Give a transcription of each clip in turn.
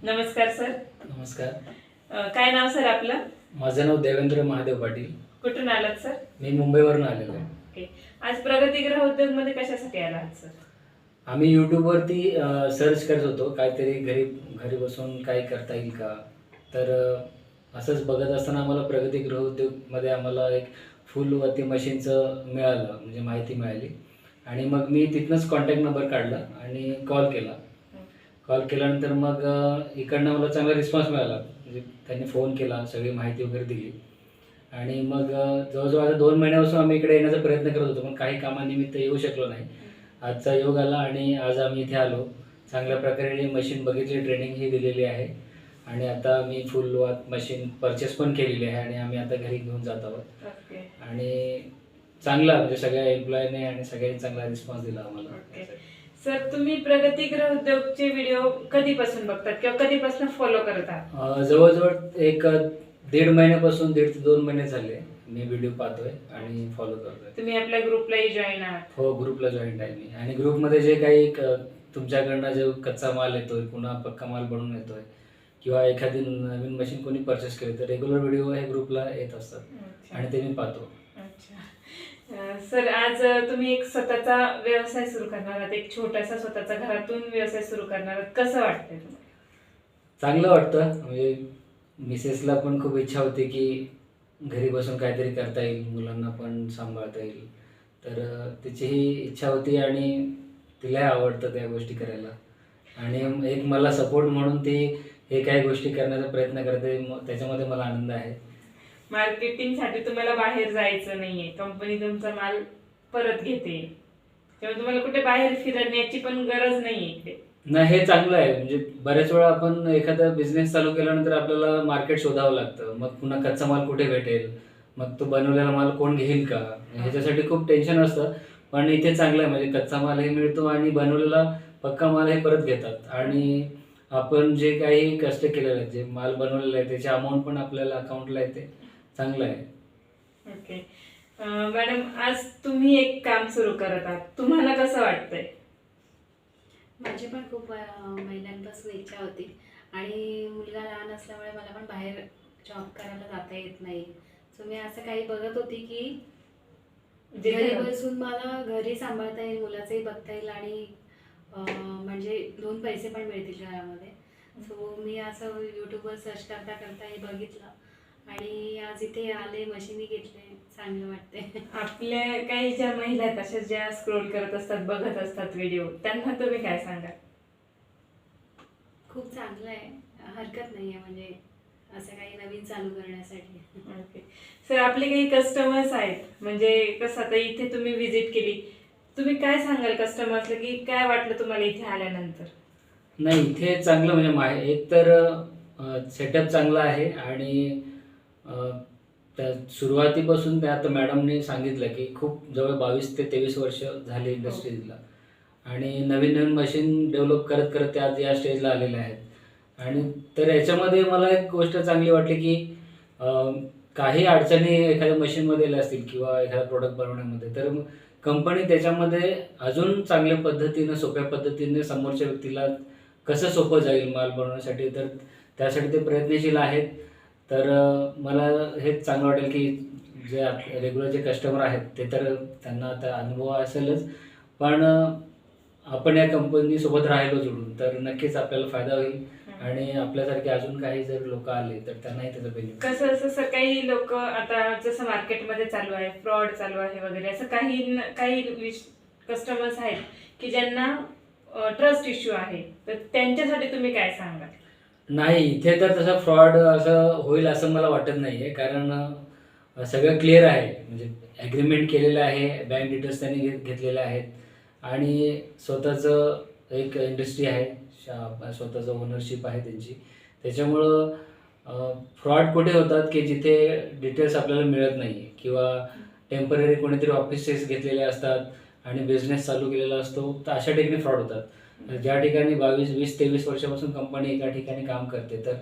नमस्कार सर. नमस्कार. काय नाव सर आपलं? माझं नाव देवेंद्र महादेव पाटील. कुठून आलात सर? मी मुंबईवरून आलेलो आहे. ओके. आज प्रगतीगृह उद्योग मध्ये कशासाठी आलात सर? आम्ही यूट्यूबवरती सर्च करत होतो काहीतरी घरी घरी बसून काही करता येईल का. तर असंच बघत असताना आम्हाला प्रगतीगृह उद्योगमध्ये आम्हाला एक फुलवती मशीनचं मिळालं, म्हणजे माहिती मिळाली. आणि मग मी तिथनंच कॉन्टॅक्ट नंबर काढला आणि कॉल केला. कॉल केल्यानंतर मग इकडनं मला चांगला रिस्पॉन्स मिळाला. म्हणजे त्यांनी फोन केला, सगळी माहिती वगैरे दिली. आणि मग जवळजवळ आता 2 महिन्यापासून आम्ही इकडे येण्याचा प्रयत्न करत होतो, पण काही कामानिमित्त येऊ शकलो नाही. आजचा योग आला आणि आज आम्ही इथे आलो. चांगल्या प्रकारे मशीन बघितली, ट्रेनिंगही दिलेली आहे. आणि आता मी फुल वात मशीन परचेस पण केलेली आहे आणि आम्ही आता घरी घेऊन जात आहोत. ओके. आणि चांगला म्हणजे सगळ्या एम्प्लॉयने आणि सगळ्यांनी चांगला रिस्पॉन्स दिला आम्हाला. ओके. सर तुम्ही प्रगतीगृह उद्योगचे व्हिडिओ कधीपासून बघतात किंवा कधीपासून फॉलो करत आहात? जवळजवळ एक 1.5 महिन्यापासून 1.5 ते 2 महिने झाले मी व्हिडिओ पाहतोय आणि फॉलो करतोय. तुम्ही आपल्या ग्रुपलाही जॉईन आहात? हो, ग्रुपला जॉईन आहे मी. आणि ग्रुपमध्ये जे काही तुमच्याकडनं जो कच्चा माल येतोय, पुन्हा पक्का माल बनवून येतोय किंवा एखादी नवीन मशीन कोणी परचेस केली तर रेग्युलर व्हिडिओ हे ग्रुपला येत असतात. अच्छा. आणि ते मी पाहतो. अच्छा. सर आज तुम्ही एक स्वतःचा व्यवसाय सुरू करणार आहात, एक छोटासा स्वतःचा घरातून व्यवसाय सुरू करणार आहात. कसं वाटतंय तुम्हाला? चांगलं वाटतं. म्हणजे मिसेसला पण खूप इच्छा होती की घरी बसून काहीतरी करता येईल, मुलांना पण सांभाळता येईल. तर तिचीही इच्छा होती आणि तिलाही आवडतं त्या गोष्टी करायला. आणि एक मला सपोर्ट म्हणून ती हे काही गोष्टी करण्याचा प्रयत्न करते. त्याच्यामध्ये मला आनंद आहे. मार्केटिंगसाठी तुम्हाला बाहेर जायचं नाहीये, कंपनी तुमचा माल परत घेते, तेव्हा तुम्हाला कुठे बाहेर फिरण्याची पण गरज नाहीये इकडे. नाही, हे चांगलं आहे. म्हणजे बऱ्याच वेळा आपण एखादा बिझनेस चालू केल्यानंतर आपल्याला मार्केट शोधावं लागतं. मग पुन्हा कच्चा माल कुठे भेटेल, मग तो बनवलेला माल कोण घेईल का, ह्याच्यासाठी खूप टेन्शन असतं. पण इथे चांगलं आहे, म्हणजे कच्चा मालही मिळतो आणि बनवलेला पक्का मालही परत घेतात. आणि आपण जे काही कष्ट केलेलं आहे, जे माल बनवलेला आहे त्याची अमाऊंट पण आपल्याला अकाउंटला येते. चांगलं आहे. ओके. मॅडम आज तुम्ही एक काम सुरू करत आहात, तुम्हाला कसं वाटतंय? माझी पण खूप महिन्यांपासून इच्छा होती आणि मुलगा लहान असल्यामुळे मला पण बाहेर जॉब करायला जाता येत नाही. सो मी असं काही बघत होती की घरी बसून मला घरी सांभाळता येईल, मुलाचंही बघता येईल आणि म्हणजे 2 पैसे पण मिळतील घरामध्ये. सो मी असं यूट्यूबवर सर्च करता करता हे बघितलं आणि आज इथे आले, मशीनी घेतले. चांगलं वाटते. आपल्या काही ज्या महिला आहेत अशा ज्या स्क्रोल करत असतात, बघत असतात व्हिडिओ, त्यांना तुम्ही काय सांगाल? खूप चांगलं आहे, हरकत नाही आहे म्हणजे असं काही नवीन चालू करण्यासाठी. ओके. सर आपले काही कस्टमर्स आहेत, म्हणजे कसं आता इथे तुम्ही व्हिजिट केली, तुम्ही काय सांगाल कस्टमर्सला की काय वाटलं तुम्हाला इथे आल्यानंतर? नाही, इथे चांगलं म्हणजे एक तर सेटअप चांगला आहे. आणि त्या सुरुवातीपासून त्या आता मॅडमने सांगितलं की खूप जवळ 22 ते 23 वर्ष झाली इंडस्ट्रीजला. आणि नवीन नवीन मशीन डेव्हलप करत करत त्या आज या स्टेजला आलेल्या आहेत. आणि तर याच्यामध्ये मला एक गोष्ट चांगली वाटली की काही अडचणी एखाद्या मशीनमध्ये आल्या असतील किंवा एखादा प्रोडक्ट बनवण्यामध्ये, तर कंपनी त्याच्यामध्ये अजून चांगल्या पद्धतीनं, सोप्या पद्धतीने समोरच्या व्यक्तीला कसं सोपं जाईल माल बनवण्यासाठी, तर त्यासाठी ते प्रयत्नशील आहेत. तर मला हेच चांगलं वाटेल की जे रेग्युलर जे कस्टमर आहेत ते तर त्यांना आता अनुभव असेलच, पण आपण या कंपनीसोबत राहिलो जोडून तर नक्कीच आपल्याला फायदा होईल. आणि आपल्यासारखे अजून काही जर लोक आले तर त्यांनाही त्याचा बेनिफिट. कसं असं काही लोक आता जसं मार्केटमध्ये चालू आहे, फ्रॉड चालू आहे वगैरे, असं काही कस्टमर्स आहेत की ज्यांना ट्रस्ट इश्यू आहे, तर त्यांच्यासाठी तुम्ही काय सांगाल? नाही, इथे तर तसं फ्रॉड असं होईल असं मला वाटत नाही आहे. कारण सगळं क्लिअर आहे. म्हणजे ॲग्रीमेंट केलेलं आहे, बँक डिटेल्स त्यांनी घेतलेले आहेत. आणि स्वतःचं एक इंडस्ट्री आहे, स्वतःचं ओनरशिप आहे त्यांची. त्याच्यामुळं फ्रॉड कुठे होतात की जिथे डिटेल्स आपल्याला मिळत नाही किंवा टेम्पररी कोणीतरी ऑफिसेस घेतलेले असतात आणि बिझनेस चालू केलेला असतो, तर अशा ठिकाणी फ्रॉड होतात. ज्या ठिकाणी 20-23 वर्षापासून कंपनी एका ठिकाणी काम करते, तर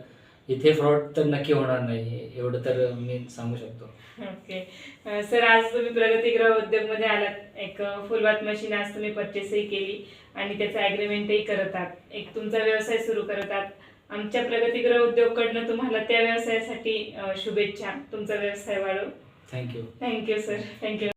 इथे फ्रॉड तर नक्की होणार नाही, एवढं तर मी सांगू शकतो. ओके. सर आज तुम्ही प्रगतीगृह उद्योगमध्ये आलात, एक फुलवात मशीन आज तुम्ही परचेसही केली आणि त्याचं ॲग्रीमेंटही करत आहात, एक तुमचा व्यवसाय सुरू करत आहात. आमच्या प्रगतीगृह उद्योगकडनं तुम्हाला त्या व्यवसायासाठी शुभेच्छा. तुमचा व्यवसाय वाढो. थँक्यू. Thank you sir. थँक्यू.